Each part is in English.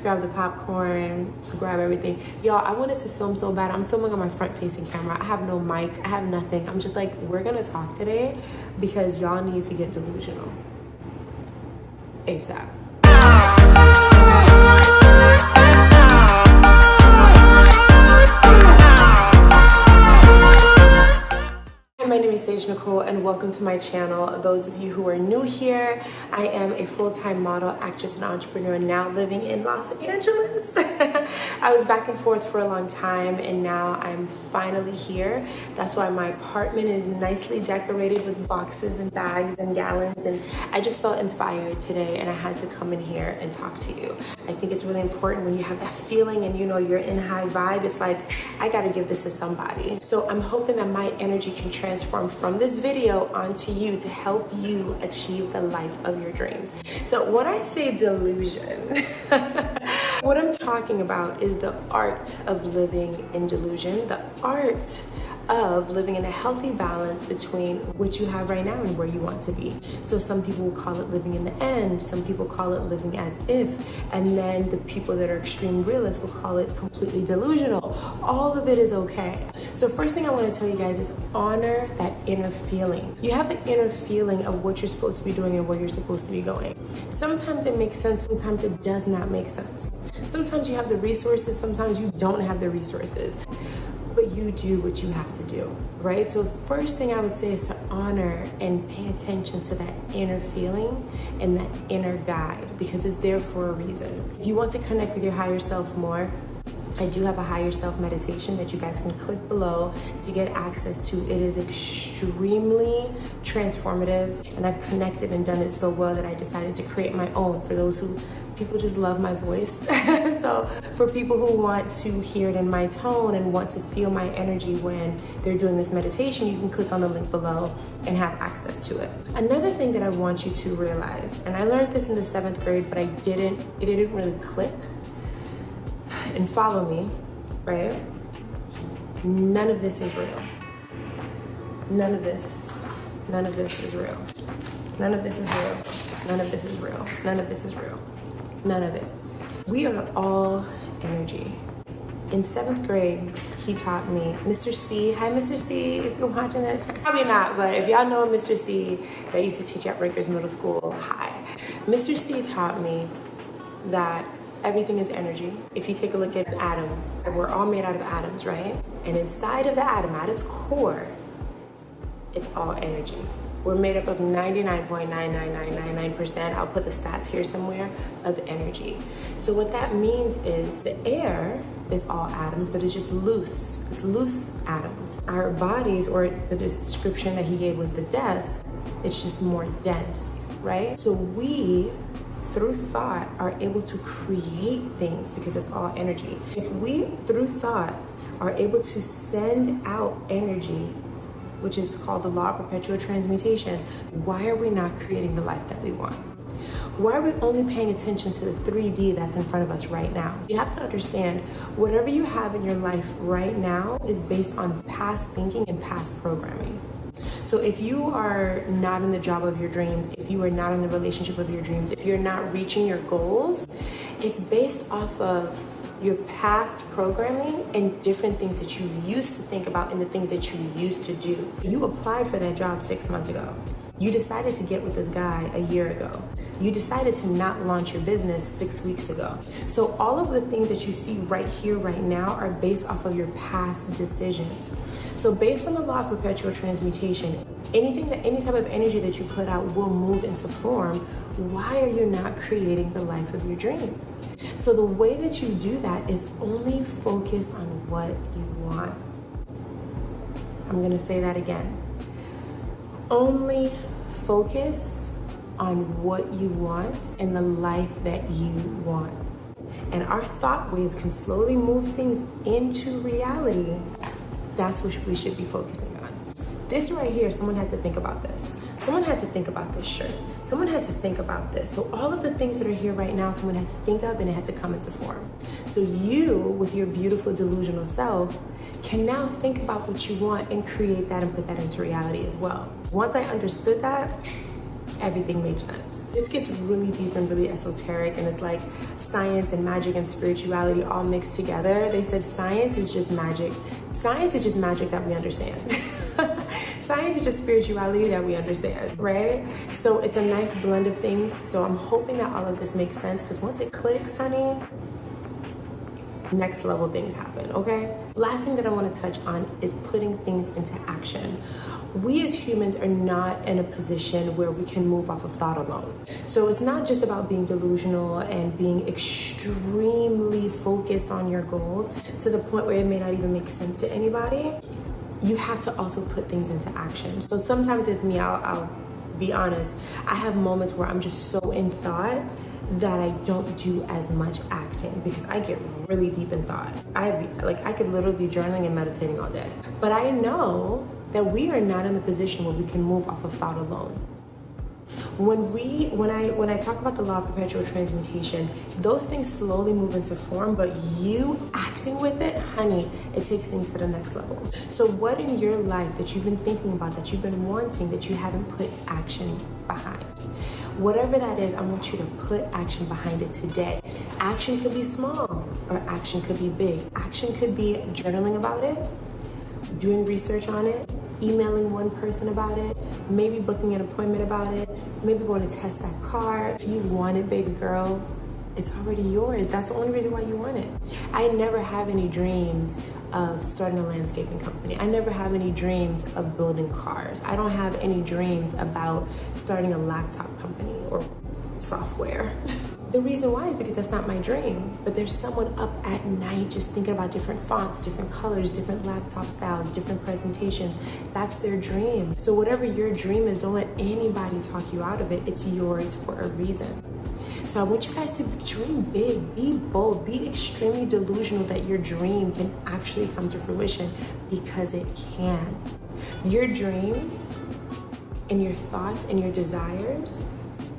grab the popcorn, grab everything. Y'all, I wanted to film so bad. I'm filming on my front-facing camera. I have no mic. I have nothing. I'm just like, we're gonna talk today because y'all need to get delusional ASAP. My name is Saje Nicole and welcome to my channel. Those of you who are new here, I am a full-time model, actress, and entrepreneur now living in Los Angeles. I was back and forth for a long time and now I'm finally here. That's why my apartment is nicely decorated with boxes and bags and gallons, and I just felt inspired today and I had to come in here and talk to you. I think it's really important when you have that feeling and you know you're in high vibe, it's like, I gotta give this to somebody. So I'm hoping that my energy can transform from this video onto you to help you achieve the life of your dreams. So when I say delusion, what I'm talking about is the art of living in delusion, the art of living in a healthy balance between what you have right now and where you want to be. So some people will call it living in the end, some people call it living as if, and then the people that are extreme realists will call it completely delusional. All of it is okay. So first thing I want to tell you guys is honor that inner feeling. You have an inner feeling of what you're supposed to be doing and where you're supposed to be going. Sometimes it makes sense, sometimes it does not make sense. Sometimes you have the resources, sometimes you don't have the resources. But you do what you have to do, right? So first thing I would say is to honor and pay attention to that inner feeling and that inner guide, because it's there for a reason. If you want to connect with your higher self more, I do have a higher self meditation that you guys can click below to get access to. It is extremely transformative and I've connected and done it so well that I decided to create my own for those who people just love my voice. So for people who want to hear it in my tone and want to feel my energy when they're doing this meditation, you can click on the link below and have access to it. Another thing that I want you to realize, and I learned this in the 7th grade, but it didn't really click, and follow me, right? None of this is real. None of this is real. None of this is real. None of this is real. None of this is real. None of it. We are all energy. In 7th grade, he taught me, Mr. C, hi Mr. C, if you're watching this, probably not, but if y'all know Mr. C that used to teach at Rikers Middle School, hi. Mr. C taught me that everything is energy. If you take a look at an atom, we're all made out of atoms, right? And inside of the atom, at its core, it's all energy. We're made up of 99.99999%, I'll put the stats here somewhere, of energy. So what that means is the air is all atoms, but it's just loose. It's loose atoms. Our bodies, or the description that he gave was the desk, it's just more dense, right? So we, through thought, are able to create things because it's all energy. If we, through thought, are able to send out energy, which is called the law of perpetual transmutation, why are we not creating the life that we want? Why are we only paying attention to the 3D that's in front of us right now? You have to understand, whatever you have in your life right now is based on past thinking and past programming. So if you are not in the job of your dreams, if you are not in the relationship of your dreams, if you're not reaching your goals, it's based off of your past programming and different things that you used to think about and the things that you used to do. You applied for that job 6 months ago. You decided to get with this guy a year ago. You decided to not launch your business 6 weeks ago. So all of the things that you see right here, right now are based off of your past decisions. So based on the law of perpetual transmutation, any type of energy that you put out will move into form. Why are you not creating the life of your dreams? So the way that you do that is only focus on what you want. I'm gonna say that again. Only focus on what you want and the life that you want. And our thought waves can slowly move things into reality. That's what we should be focusing on. This right here, someone had to think about this. Someone had to think about this shirt. Someone had to think about this. So all of the things that are here right now, someone had to think of and it had to come into form. So you, with your beautiful delusional self, can now think about what you want and create that and put that into reality as well. Once I understood that, everything made sense. This gets really deep and really esoteric, and it's like science and magic and spirituality all mixed together. They said science is just magic. Science is just magic that we understand. Science is just spirituality that we understand, right? So it's a nice blend of things. So I'm hoping that all of this makes sense, because once it clicks, honey, next level things happen, okay? Last thing that I want to touch on is putting things into action. We as humans are not in a position where we can move off of thought alone. So it's not just about being delusional and being extremely focused on your goals to the point where it may not even make sense to anybody. You have to also put things into action. So sometimes with me, I'll be honest, I have moments where I'm just so in thought that I don't do as much acting, because I get really deep in thought. I could literally be journaling and meditating all day. But I know that we are not in the position where we can move off of thought alone. When I talk about the law of perpetual transmutation, those things slowly move into form, but you acting with it, honey, it takes things to the next level. So what in your life that you've been thinking about, that you've been wanting, that you haven't put action behind? Whatever that is, I want you to put action behind it today. Action could be small, or action could be big. Action could be journaling about it, doing research on it, emailing one person about it, maybe booking an appointment about it, maybe going to test that car. If you want it, baby girl, it's already yours. That's the only reason why you want it. I never have any dreams of starting a landscaping company. I never have any dreams of building cars. I don't have any dreams about starting a laptop company or software. The reason why is because that's not my dream. But there's someone up at night just thinking about different fonts, different colors, different laptop styles, different presentations. That's their dream. So whatever your dream is, don't let anybody talk you out of it. It's yours for a reason. So I want you guys to dream big, be bold, be extremely delusional that your dream can actually come to fruition, because it can. Your dreams and your thoughts and your desires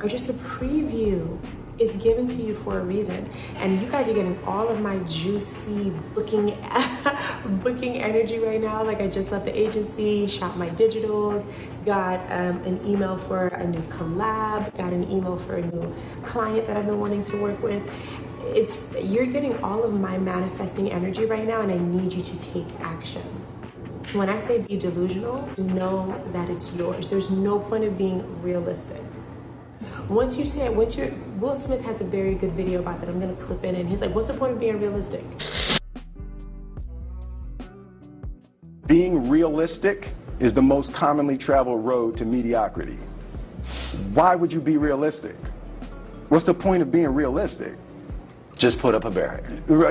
are just a preview. It's given to you for a reason. And you guys are getting all of my juicy booking energy right now. Like, I just left the agency, shot my digitals, got an email for a new collab, got an email for a new client that I've been wanting to work with. You're getting all of my manifesting energy right now, and I need you to take action. When I say be delusional, know that it's yours. There's no point of being realistic. Will Smith has a very good video about that. I'm gonna clip in, and he's like, what's the point of being realistic? Being realistic is the most commonly traveled road to mediocrity. Why would you be realistic? What's the point of being realistic? Just put up a barrier.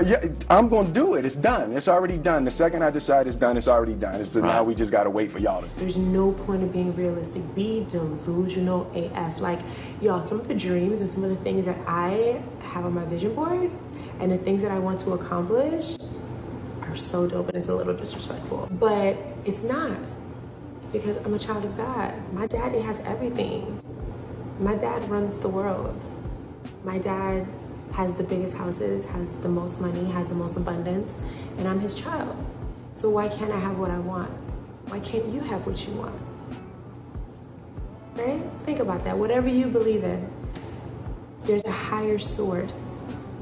Yeah, I'm gonna do it. It's done. It's already done. The second I decide it's done, it's already done. Now we just gotta wait for y'all to see. There's no point of being realistic. Be delusional AF. Like, y'all, some of the dreams and some of the things that I have on my vision board and the things that I want to accomplish are so dope, and it's a little disrespectful. But it's not, because I'm a child of God. My daddy has everything. My dad runs the world. My dad has the biggest houses, has the most money, has the most abundance, and I'm his child. So why can't I have what I want? Why can't you have what you want? Right? Think about that. Whatever you believe in, there's a higher source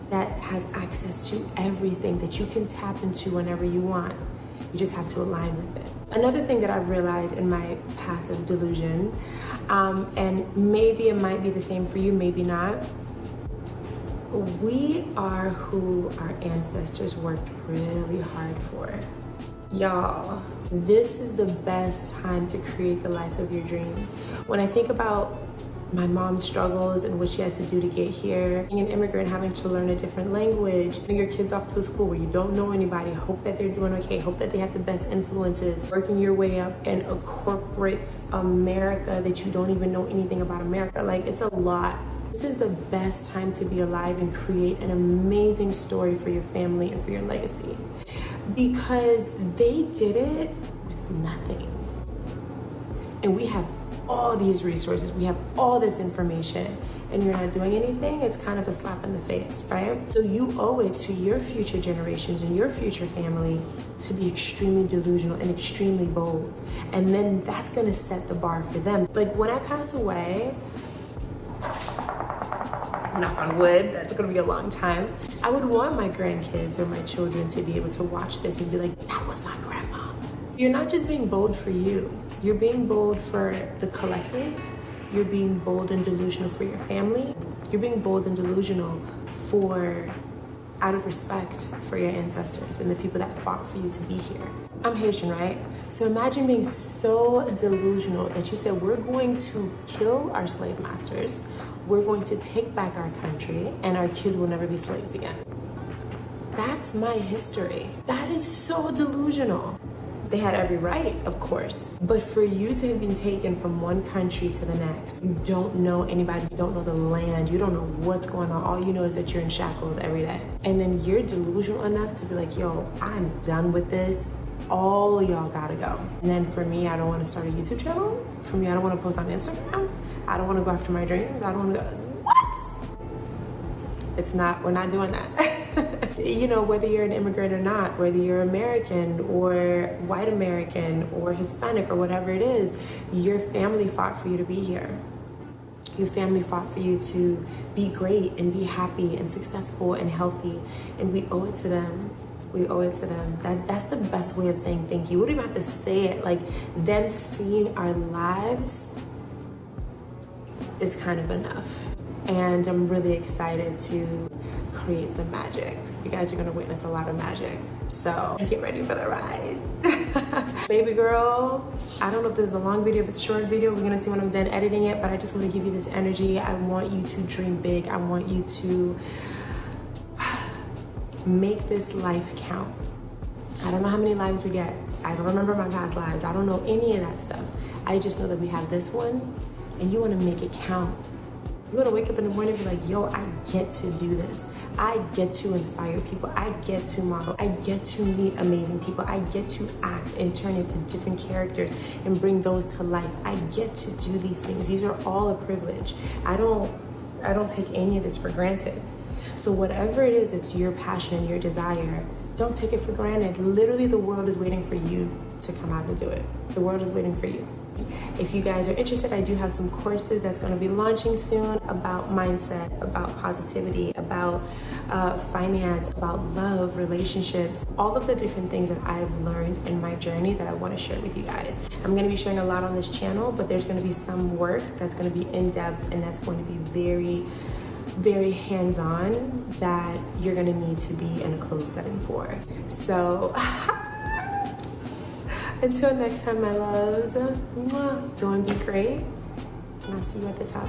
that has access to everything that you can tap into whenever you want. You just have to align with it. Another thing that I've realized in my path of delusion, and maybe it might be the same for you, maybe not, we are who our ancestors worked really hard for. Y'all, this is the best time to create the life of your dreams. When I think about my mom's struggles and what she had to do to get here, being an immigrant, having to learn a different language, bring your kids off to a school where you don't know anybody, hope that they're doing okay, hope that they have the best influences, working your way up in a corporate America that you don't even know anything about America. Like, it's a lot. This is the best time to be alive and create an amazing story for your family and for your legacy, because they did it with nothing. And we have all these resources, we have all this information, and you're not doing anything. It's kind of a slap in the face, right? So you owe it to your future generations and your future family to be extremely delusional and extremely bold. And then that's gonna set the bar for them. Like, when I pass away, knock on wood, that's gonna be a long time. I would want my grandkids or my children to be able to watch this and be like, that was my grandma. You're not just being bold for you. You're being bold for the collective. You're being bold and delusional for your family. You're being bold and delusional out of respect for your ancestors and the people that fought for you to be here. I'm Haitian, right? So imagine being so delusional that you said, we're going to kill our slave masters, we're going to take back our country, and our kids will never be slaves again. That's my history. That is so delusional. They had every right, of course. But for you to have been taken from one country to the next, you don't know anybody, you don't know the land, you don't know what's going on. All you know is that you're in shackles every day. And then you're delusional enough to be like, yo, I'm done with this. All of y'all gotta go. And then for me, I don't wanna start a YouTube channel. For me, I don't wanna post on Instagram. I don't wanna go after my dreams. I don't wanna go, what? We're not doing that. You know, whether you're an immigrant or not, whether you're American or white American or Hispanic or whatever it is, your family fought for you to be here. Your family fought for you to be great and be happy and successful and healthy. And we owe it to them. We owe it to them. That's the best way of saying thank you. We don't even have to say it. Like, them seeing our lives is kind of enough. And I'm really excited to create some magic. You guys are gonna witness a lot of magic. So get ready for the ride. Baby girl, I don't know if this is a long video, if it's a short video, we're gonna see when I'm done editing it, but I just wanna give you this energy. I want you to dream big. I want you to make this life count. I don't know how many lives we get. I don't remember my past lives. I don't know any of that stuff. I just know that we have this one, and you wanna make it count. You're gonna wake up in the morning and be like, yo, I get to do this. I get to inspire people. I get to model. I get to meet amazing people. I get to act and turn into different characters and bring those to life. I get to do these things. These are all a privilege. I don't take any of this for granted. So whatever it is that's your passion and your desire, don't take it for granted. Literally, the world is waiting for you to come out and do it. The world is waiting for you. If you guys are interested, I do have some courses that's going to be launching soon about mindset, about positivity, about finance, about love, relationships, all of the different things that I've learned in my journey that I want to share with you guys. I'm going to be sharing a lot on this channel, but there's going to be some work that's going to be in depth and that's going to be very, very hands-on that you're going to need to be in a closed setting for. So until next time, my loves, go and be great, and I'll see you at the top.